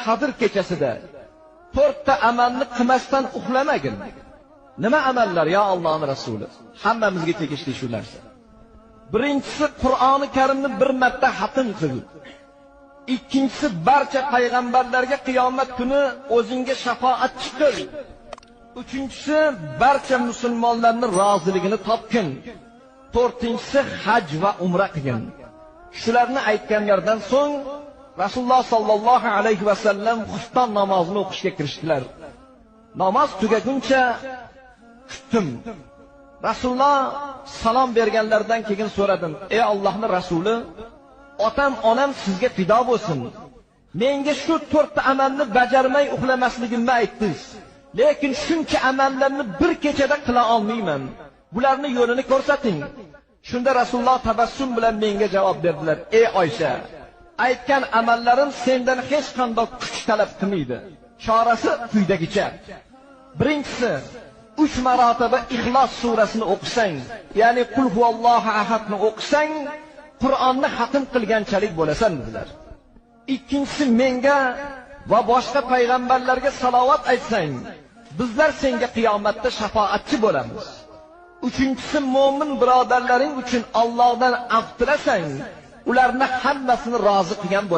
Qadr kechasida 4 ta amalni qilmasdan uxlamagin. Nima amallar ya Allohning rasuli? Hammamizga tegishli shu narsa. Birinchisi Qur'oni Karimni bir marta xatm qil. Ikkinchisi barcha payg'ambarlarga qiyomat kuni o'zingga shafoatchi qil. Uchinchisi barcha musulmonlarning roziligini topgin. To'rtinchisi haj va umra qilgin. Shularni aytganlardan so'ng Rasululloh sallallohu alayhi va sallam xufton namozini o'qishga kirishdilar. Namoz tugaguncha kutdim. Rasululloh salom berganlardan keyin so'radim: "Ey Allohning rasuli, otam, onam sizga fido bo'lsin. Menga shu 4 ta amalni bajarmay uxlamasligimni aytdingiz. Lekin shuncha amallarni bir kechada qila olmayman. Bularni yo'lini ko'rsating." Shunda Rasululloh tabassum bilan menga javob berdilar: "Ey Oysha, aytgan amallarim sendan hech qanday kuch talab qilmaydi. Chorasi quyidagicha. Birinchisi, 3 marotaba Ixlos surasini o'qisang, ya'ni Qul huvallohu ahadni o'qisang, Qur'onni xatm qilganchalik bo'lasan" dedilar. Ikkinchisi, menga va boshqa payg'ambarlarga salovat aytsang, bizlar senga qiyomatda shafoatchi bo'lamiz. Uchinchisi, mo'min birodarlaring uchun Allohdan af tilasang, ularni hammasini rozi qilgan bo'lasan.